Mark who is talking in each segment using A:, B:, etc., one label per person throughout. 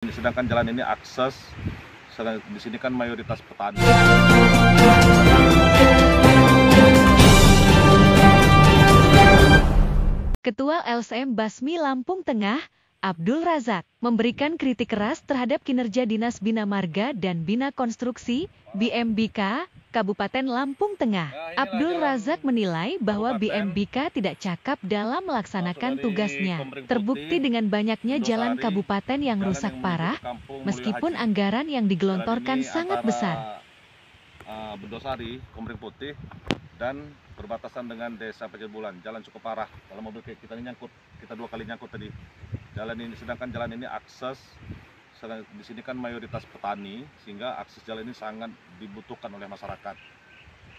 A: Sedangkan jalan ini akses, di sini kan mayoritas petani.
B: Ketua LSM Basmi Lampung Tengah, Abdul Razak, memberikan kritik keras terhadap kinerja Dinas Bina Marga dan Bina Konstruksi, BMBK, Kabupaten Lampung Tengah. Abdul Razak menilai bahwa BMBK tidak cakap dalam melaksanakan tugasnya. Terbukti dengan banyaknya jalan kabupaten yang rusak parah, meskipun anggaran yang digelontorkan sangat besar.
A: Bendosari, Komering Putih, dan berbatasan dengan Desa Pejerbulan. Jalan cukup parah. Kalau mobil kita ini nyangkut, kita 2 kali nyangkut tadi. Sedangkan jalan ini akses, di sini kan mayoritas petani, sehingga akses jalan ini sangat dibutuhkan oleh masyarakat.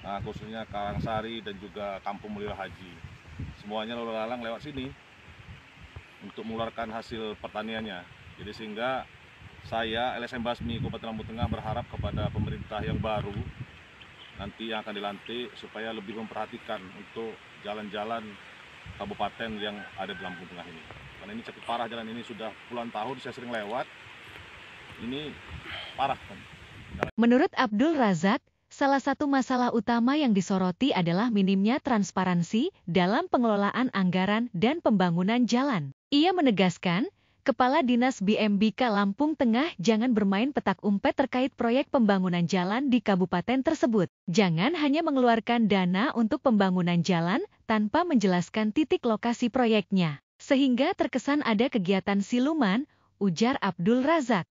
A: Nah, khususnya Karangsari dan juga Kampung Mulyo Haji. Semuanya lalu lalang lewat sini untuk mengeluarkan hasil pertaniannya. Jadi sehingga saya, LSM Basmi Kabupaten Lampung Tengah, berharap kepada pemerintah yang baru nanti yang akan dilantik supaya lebih memperhatikan untuk jalan-jalan kabupaten yang ada di Lampung Tengah ini. Karena ini cukup parah, jalan ini sudah puluhan tahun saya sering lewat. Ini parah kan.
B: Menurut Abdul Razak, salah satu masalah utama yang disoroti adalah minimnya transparansi dalam pengelolaan anggaran dan pembangunan jalan. Ia menegaskan, Kepala Dinas BMBK Lampung Tengah jangan bermain petak umpet terkait proyek pembangunan jalan di kabupaten tersebut. Jangan hanya mengeluarkan dana untuk pembangunan jalan tanpa menjelaskan titik lokasi proyeknya. Sehingga terkesan ada kegiatan siluman, ujar Abdul Razak.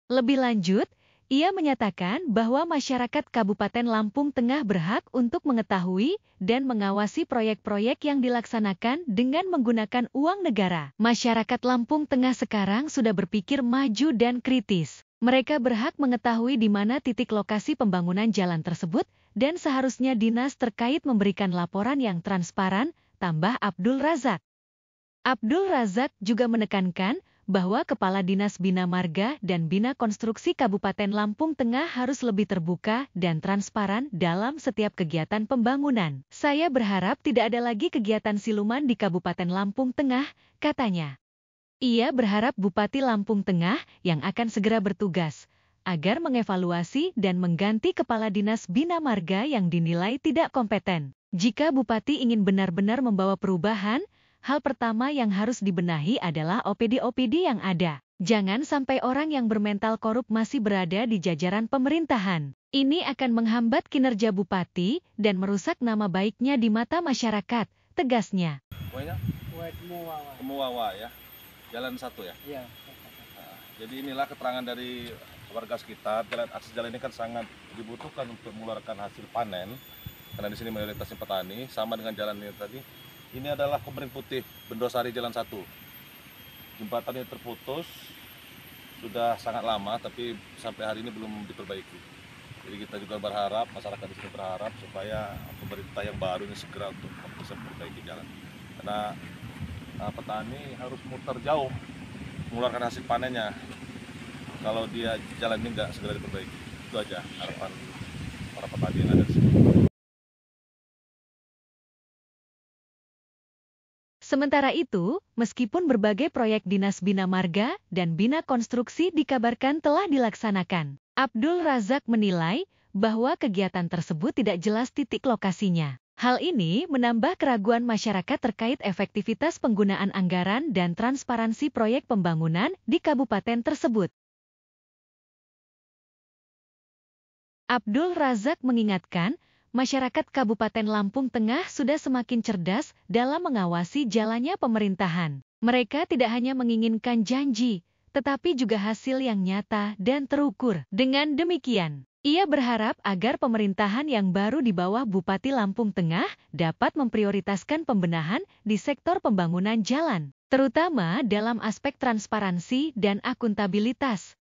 B: Lebih lanjut, ia menyatakan bahwa masyarakat Kabupaten Lampung Tengah berhak untuk mengetahui dan mengawasi proyek-proyek yang dilaksanakan dengan menggunakan uang negara. Masyarakat Lampung Tengah sekarang sudah berpikir maju dan kritis. Mereka berhak mengetahui di mana titik lokasi pembangunan jalan tersebut dan seharusnya dinas terkait memberikan laporan yang transparan, tambah Abdul Razak. Abdul Razak juga menekankan bahwa Kepala Dinas Bina Marga dan Bina Konstruksi Kabupaten Lampung Tengah harus lebih terbuka dan transparan dalam setiap kegiatan pembangunan. Saya berharap tidak ada lagi kegiatan siluman di Kabupaten Lampung Tengah, katanya. Ia berharap Bupati Lampung Tengah yang akan segera bertugas, agar mengevaluasi dan mengganti Kepala Dinas Bina Marga yang dinilai tidak kompeten. Jika Bupati ingin benar-benar membawa perubahan, hal pertama yang harus dibenahi adalah OPD-OPD yang ada. Jangan sampai orang yang bermental korup masih berada di jajaran pemerintahan. Ini akan menghambat kinerja Bupati dan merusak nama baiknya di mata masyarakat, tegasnya.
A: Temuwawa ya, jalan 1 ya?
C: Iya.
A: Nah, jadi inilah keterangan dari warga sekitar. Akses jalan ini kan sangat dibutuhkan untuk mengeluarkan hasil panen. Karena di sini mayoritasnya petani, sama dengan jalan ini tadi. Ini adalah Komering Putih, Bendosari Jalan 1. Jembatannya terputus, sudah sangat lama, tapi sampai hari ini belum diperbaiki. Jadi kita juga berharap, masyarakat di sini berharap supaya pemerintah yang baru ini segera untuk bisa memperbaiki jalan. Karena petani harus muter jauh mengeluarkan hasil panennya. Kalau dia jalan ini nggak segera diperbaiki, itu aja harapan para petani yang ada di sini.
B: Sementara itu, meskipun berbagai proyek Dinas Bina Marga dan Bina Konstruksi dikabarkan telah dilaksanakan, Abdul Razak menilai bahwa kegiatan tersebut tidak jelas titik lokasinya. Hal ini menambah keraguan masyarakat terkait efektivitas penggunaan anggaran dan transparansi proyek pembangunan di kabupaten tersebut. Abdul Razak mengingatkan, masyarakat Kabupaten Lampung Tengah sudah semakin cerdas dalam mengawasi jalannya pemerintahan. Mereka tidak hanya menginginkan janji, tetapi juga hasil yang nyata dan terukur. Dengan demikian, ia berharap agar pemerintahan yang baru di bawah Bupati Lampung Tengah dapat memprioritaskan pembenahan di sektor pembangunan jalan, terutama dalam aspek transparansi dan akuntabilitas.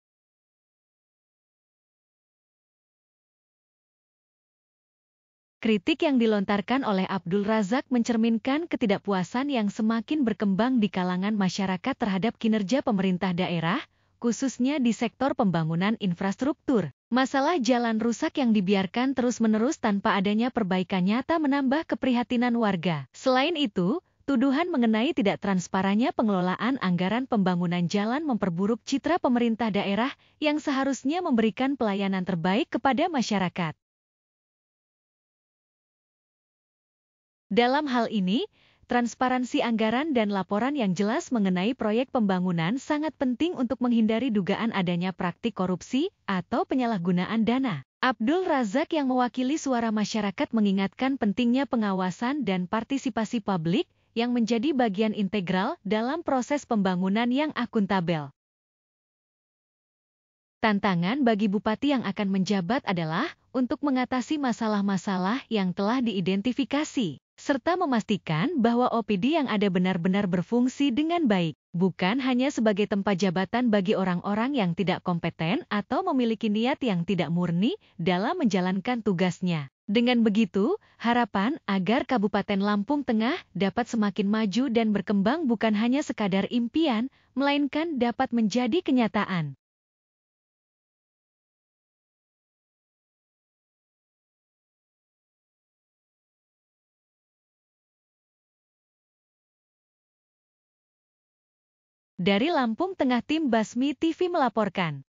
B: Kritik yang dilontarkan oleh Abdul Razak mencerminkan ketidakpuasan yang semakin berkembang di kalangan masyarakat terhadap kinerja pemerintah daerah, khususnya di sektor pembangunan infrastruktur. Masalah jalan rusak yang dibiarkan terus-menerus tanpa adanya perbaikan nyata menambah keprihatinan warga. Selain itu, tuduhan mengenai tidak transparannya pengelolaan anggaran pembangunan jalan memperburuk citra pemerintah daerah yang seharusnya memberikan pelayanan terbaik kepada masyarakat. Dalam hal ini, transparansi anggaran dan laporan yang jelas mengenai proyek pembangunan sangat penting untuk menghindari dugaan adanya praktik korupsi atau penyalahgunaan dana. Abdul Razak yang mewakili suara masyarakat mengingatkan pentingnya pengawasan dan partisipasi publik yang menjadi bagian integral dalam proses pembangunan yang akuntabel. Tantangan bagi bupati yang akan menjabat adalah untuk mengatasi masalah-masalah yang telah diidentifikasi, serta memastikan bahwa OPD yang ada benar-benar berfungsi dengan baik, bukan hanya sebagai tempat jabatan bagi orang-orang yang tidak kompeten atau memiliki niat yang tidak murni dalam menjalankan tugasnya. Dengan begitu, harapan agar Kabupaten Lampung Tengah dapat semakin maju dan berkembang bukan hanya sekadar impian, melainkan dapat menjadi kenyataan. Dari Lampung Tengah, tim Basmi TV melaporkan.